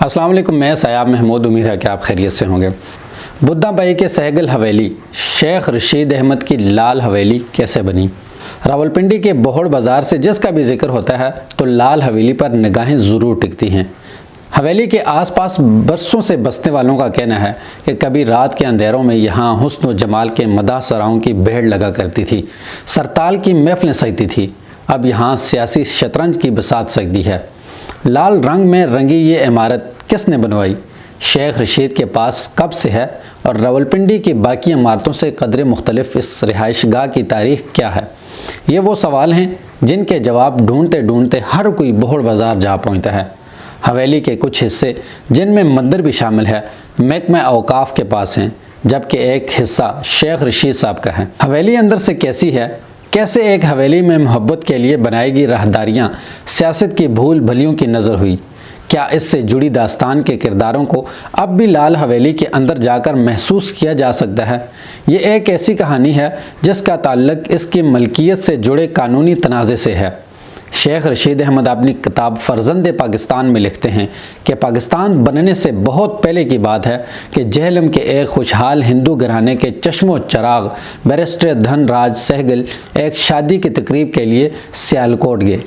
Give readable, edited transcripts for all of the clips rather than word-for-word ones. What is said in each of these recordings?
السلام علیکم، میں سیاب محمود، امید ہے کہ آپ خیریت سے ہوں گے۔ بدھا بائی کے سہگل حویلی شیخ رشید احمد کی لال حویلی کیسے بنی؟ راولپنڈی کے بہڑ بازار سے جس کا بھی ذکر ہوتا ہے تو لال حویلی پر نگاہیں ضرور ٹکتی ہیں۔ حویلی کے آس پاس برسوں سے بسنے والوں کا کہنا ہے کہ کبھی رات کے اندھیروں میں یہاں حسن و جمال کے مداح سراؤں کی بھیڑ لگا کرتی تھی، سرتال کی محفلیں سجتی تھی۔ اب یہاں سیاسی شطرنج کی بساط سجتی ہے۔ لال رنگ میں رنگی یہ عمارت کس نے بنوائی؟ شیخ رشید کے پاس کب سے ہے اور راولپنڈی کی باقی عمارتوں سے قدرے مختلف اس رہائش گاہ کی تاریخ کیا ہے؟ یہ وہ سوال ہیں جن کے جواب ڈھونڈتے ڈھونڈتے ہر کوئی بہڑ بازار جا پہنچتا ہے۔ حویلی کے کچھ حصے جن میں مندر بھی شامل ہے محکمہ اوقاف کے پاس ہیں، جبکہ ایک حصہ شیخ رشید صاحب کا ہے۔ حویلی اندر سے کیسی ہے؟ کیسے ایک حویلی میں محبت کے لیے بنائی گئی راہداریاں سیاست کی بھول بھلیوں کی نظر ہوئی؟ کیا اس سے جڑی داستان کے کرداروں کو اب بھی لال حویلی کے اندر جا کر محسوس کیا جا سکتا ہے؟ یہ ایک ایسی کہانی ہے جس کا تعلق اس کی ملکیت سے جڑے قانونی تنازع سے ہے۔ شیخ رشید احمد اپنی کتاب فرزند پاکستان میں لکھتے ہیں کہ پاکستان بننے سے بہت پہلے کی بات ہے کہ جہلم کے ایک خوشحال ہندو گھرانے کے چشم و چراغ بیرسٹر دھن راج سہگل ایک شادی کی تقریب کے لیے سیالکوٹ گئے،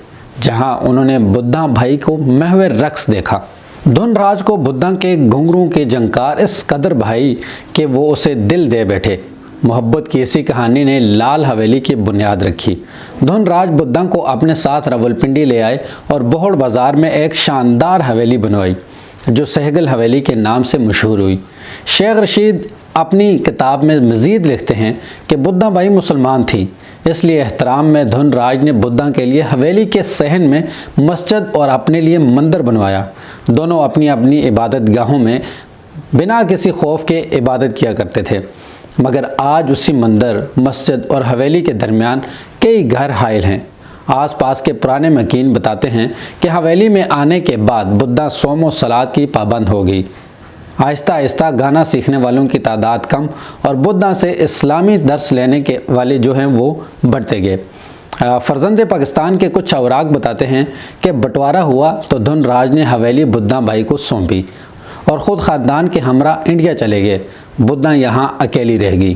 جہاں انہوں نے بدھا بھائی کو محو رقص دیکھا۔ دھن راج کو بدھا کے گھنگروں کے جنکار اس قدر بھائی کہ وہ اسے دل دے بیٹھے۔ محبت کی اسی کہانی نے لال حویلی کی بنیاد رکھی۔ دھن راج بدھا کو اپنے ساتھ راولپنڈی لے آئے اور بہڑ بازار میں ایک شاندار حویلی بنوائی جو سہگل حویلی کے نام سے مشہور ہوئی۔ شیخ رشید اپنی کتاب میں مزید لکھتے ہیں کہ بدھا بائی مسلمان تھی، اس لیے احترام میں دھن راج نے بدھا کے لیے حویلی کے صحن میں مسجد اور اپنے لیے مندر بنوایا۔ دونوں اپنی اپنی عبادت گاہوں میں بنا کسی خوف کے عبادت کیا کرتے تھے، مگر آج اسی مندر، مسجد اور حویلی کے درمیان کئی گھر حائل ہیں۔ آس پاس کے پرانے مکین بتاتے ہیں کہ حویلی میں آنے کے بعد بدھا صوم و صلات کی پابند ہو گئی۔ آہستہ آہستہ گانا سیکھنے والوں کی تعداد کم اور بدھا سے اسلامی درس لینے کے والے جو ہیں وہ بڑھتے گئے۔ فرزند پاکستان کے کچھ اوراق بتاتے ہیں کہ بٹوارہ ہوا تو دھن راج نے حویلی بدھا بھائی کو سونپی اور خود خاندان کے ہمراہ انڈیا چلے گئے۔ بدھا یہاں اکیلی رہ گئی۔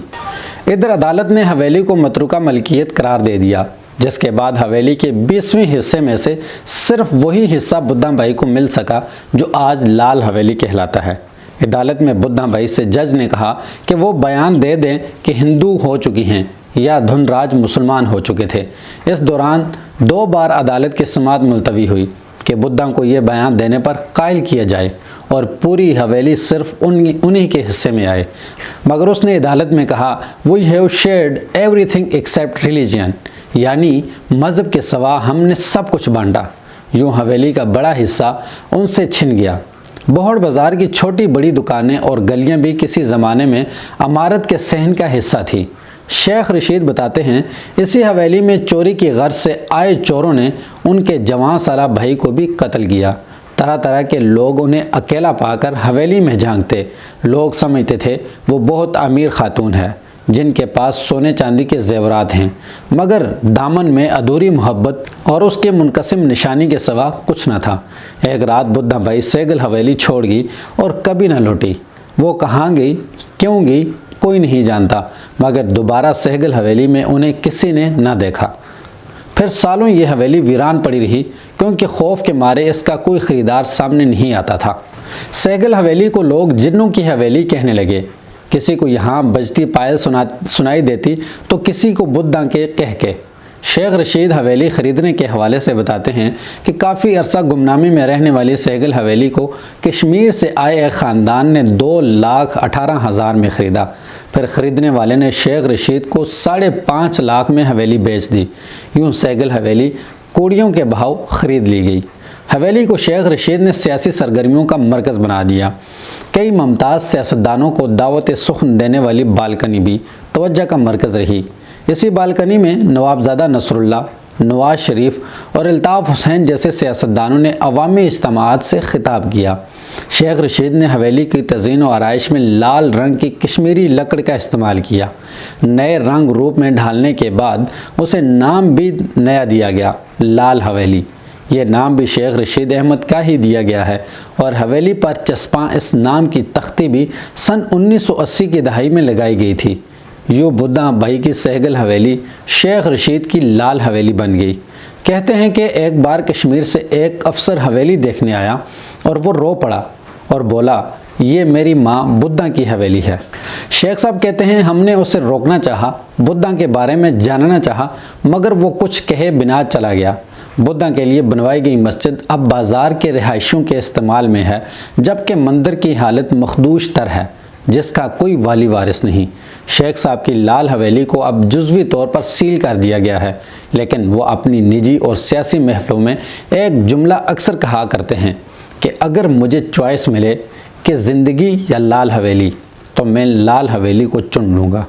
ادھر عدالت نے حویلی کو متروکہ ملکیت قرار دے دیا، جس کے بعد حویلی کے 20ویں حصے میں سے صرف وہی حصہ بدھا بھائی کو مل سکا جو آج لال حویلی کہلاتا ہے۔ عدالت میں بدھا بھائی سے جج نے کہا کہ وہ بیان دے دیں کہ ہندو ہو چکی ہیں یا دھن راج مسلمان ہو چکے تھے۔ اس دوران 2 بار عدالت کی سماعت ملتوی ہوئی کہ بدھا کو یہ بیان دینے پر قائل کیا جائے اور پوری حویلی صرف انہی کے حصے میں آئے، مگر اس نے عدالت میں کہا "We have shared everything except religion"، یعنی مذہب کے سوا ہم نے سب کچھ بانٹا۔ یوں حویلی کا بڑا حصہ ان سے چھن گیا۔ بہڑ بازار کی چھوٹی بڑی دکانیں اور گلیاں بھی کسی زمانے میں عمارت کے صحن کا حصہ تھی۔ شیخ رشید بتاتے ہیں اسی حویلی میں چوری کی غرض سے آئے چوروں نے ان کے جوان سالہ بھائی کو بھی قتل کیا۔ طرح طرح کے لوگ انہیں اکیلا پا کر حویلی میں جھانکتے۔ لوگ سمجھتے تھے وہ بہت امیر خاتون ہے جن کے پاس سونے چاندی کے زیورات ہیں، مگر دامن میں ادھوری محبت اور اس کے منقسم نشانی کے سوا کچھ نہ تھا۔ ایک رات بدھا بائی سہگل حویلی چھوڑ گئی اور کبھی نہ لوٹی۔ وہ کہاں گئی، کیوں گئی، کوئی نہیں جانتا، مگر دوبارہ سہگل حویلی میں انہیں کسی نے نہ دیکھا۔ پھر سالوں یہ حویلی ویران پڑی رہی کیونکہ خوف کے مارے اس کا کوئی خریدار سامنے نہیں آتا تھا۔ سہگل حویلی کو لوگ جنوں کی حویلی کہنے لگے۔ کسی کو یہاں بجتی پائل سنائی دیتی تو کسی کو بدھا کے کہہ کے۔ شیخ رشید حویلی خریدنے کے حوالے سے بتاتے ہیں کہ کافی عرصہ گمنامی میں رہنے والی سہگل حویلی کو کشمیر سے آئے ایک خاندان نے 2,18,000 میں خریدا۔ پھر خریدنے والے نے شیخ رشید کو 5.5 لاکھ میں حویلی بیچ دی۔ یوں سہگل حویلی کوڑیوں کے بھاؤ خرید لی گئی۔ حویلی کو شیخ رشید نے سیاسی سرگرمیوں کا مرکز بنا دیا۔ کئی ممتاز سیاستدانوں کو دعوت سخن دینے والی بالکنی بھی توجہ کا مرکز رہی۔ اسی بالکنی میں نوابزادہ نصر اللہ، نواز شریف اور الطاف حسین جیسے سیاستدانوں نے عوامی اجتماعات سے خطاب کیا۔ شیخ رشید نے حویلی کی تزئین و آرائش میں لال رنگ کی کشمیری لکڑ کا استعمال کیا۔ نئے رنگ روپ میں ڈھالنے کے بعد اسے نام بھی نیا دیا گیا، لال حویلی۔ یہ نام بھی شیخ رشید احمد کا ہی دیا گیا ہے اور حویلی پر چسپاں اس نام کی تختی بھی سن 1980 کی دہائی میں لگائی گئی تھی۔ یوں بدھا بھائی کی سہگل حویلی شیخ رشید کی لال حویلی بن گئی۔ کہتے ہیں کہ ایک بار کشمیر سے ایک افسر حویلی دیکھنے آیا اور وہ رو پڑا اور بولا، یہ میری ماں بدھا کی حویلی ہے۔ شیخ صاحب کہتے ہیں ہم نے اسے روکنا چاہا، بدھا کے بارے میں جاننا چاہا، مگر وہ کچھ کہے بنا چلا گیا۔ بدھا کے لیے بنوائی گئی مسجد اب بازار کے رہائشیوں کے استعمال میں ہے، جبکہ مندر کی حالت مخدوش تر ہے جس کا کوئی والی وارث نہیں۔ شیخ صاحب کی لال حویلی کو اب جزوی طور پر سیل کر دیا گیا ہے، لیکن وہ اپنی نجی اور سیاسی محفلوں میں ایک جملہ اکثر کہا کرتے ہیں کہ اگر مجھے چوائس ملے کہ زندگی یا لال حویلی تو میں لال حویلی کو چن لوں گا۔